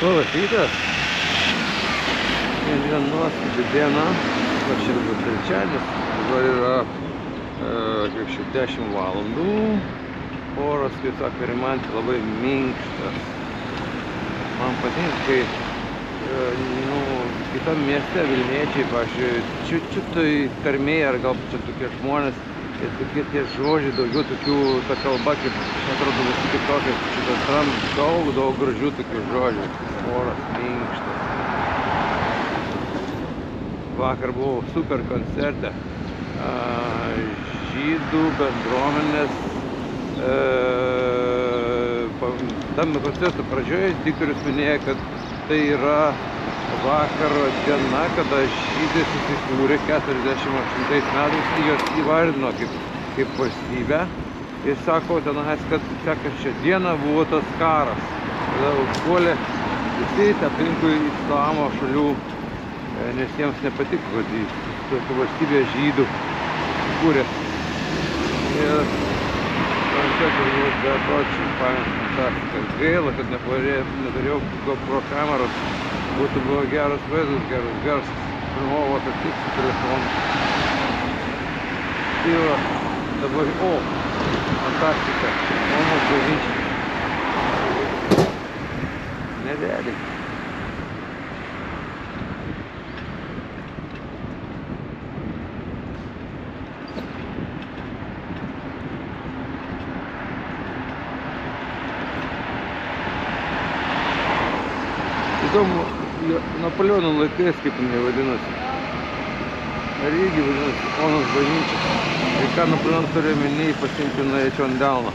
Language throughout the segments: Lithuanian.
Labas rytas. Šiandien nuostabi diena, šiandien trečiadienis, dabar yra kaip šiek 10 valandų. Oras, kaip sako, rimanti labai minkštas. Man patinka, kai kitam mieste Vilniečiai, pavyzdžiui, čiutui tarmėje, ar gal čia tokie žmonės, ir tokie tie žodžiai, daugiau tokių, ta kalba, kaip atrodo visi kitokie, šitas daug gražių tokių žodžių. Oras minkštas. Vakar buvau super koncerte. Žydų bendruomenės tam koncerto pradžioje diktorius minėjo, kad tai yra vakaro diena, kada žydai susikūrė 48 metais, jos įvardino kaip valstybę. Ir sako tenais, kad sekančią dieną buvo tas karas, kada užpuolė visi aplinkui islamo šalių, nes jiems nepatiko, kad tokia valstybė žydų kūrė. Ir koncertas buvo bepročiai fainas koncertas. Gaila, kad neturėjau GoPro kameros, būtų buvo geras vaizdas, geras garsas. Pirmavo va kaip tik su telefonu. Tai va, dabar, fantastika, Omos bažnyčia. Nerealiai. Įdomu, Napoleono laikais, kaip jinai vadinasi. Ar irgi vadinasi Omos bažnyčia. Ir ką Napoleonas turėjo omeny, pasiimti norėčiau ant delno.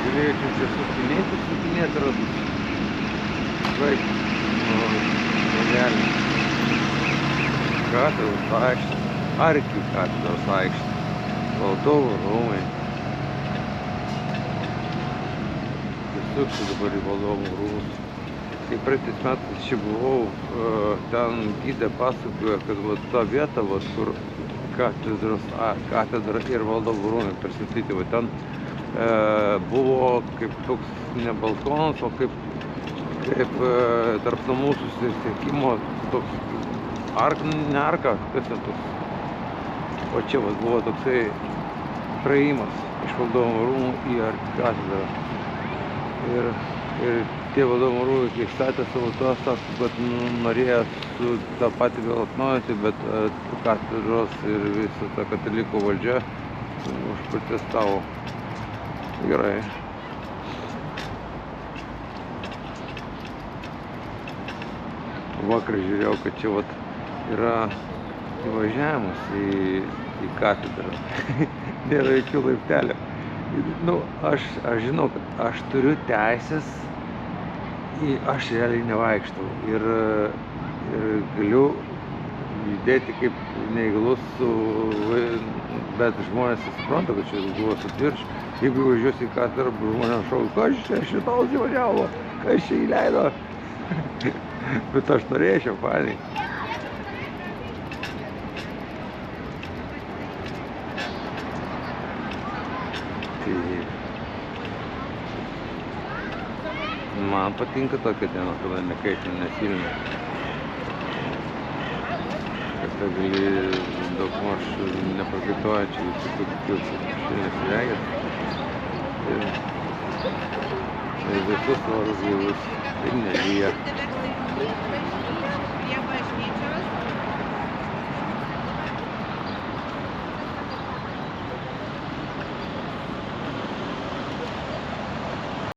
Galėčiau čia sukinėti radus. Vaik, negali. Katedros aikštė, arkikatedros aikštė, Valdovų rūmai. Tiesiog čia dabar į Valdovų rūmus. Kai praeitais metais čia buvau, ten gidė pasakojo, kad ta vieta, kur katedra ir Valdovų rūmai pristatyti, ten buvo kaip toks ne balkonas, o kaip tarp namų susisiekimo toks ne arka, kas ten toks. O čia buvo toksai praėjimas iš Valdovų rūmų į arkikatedrą. Ir tie Valdovų rūmai, kai statė savo tuos, sako, kad norėjo su tą patį vėl atnaujinti, bet katedros ir visa ta katalikų valdžia užprotestavo. Gerai. Vakar žiūrėjau, kad čia yra įvažiavimas į katedrą. Nėra jokių laiptelių. Aš žinau, kad aš turiu teisės, aš realiai nevaikštau ir galiu judėti kaip neįgalus, bet žmonės supranta, kad čia buvo su dviračiu. Jeigu važiuosi į katedrą, žmonės šaukia, kas čia šitaus įvažiavo, kas čia įleido. Bet aš norėčiau, faniai. Man patinka tokia diena, kada nekaitina, nesilina. Kad gali daugmaž neprakaituojančiai visokių šilnės regės. visus vardus ir nelyja.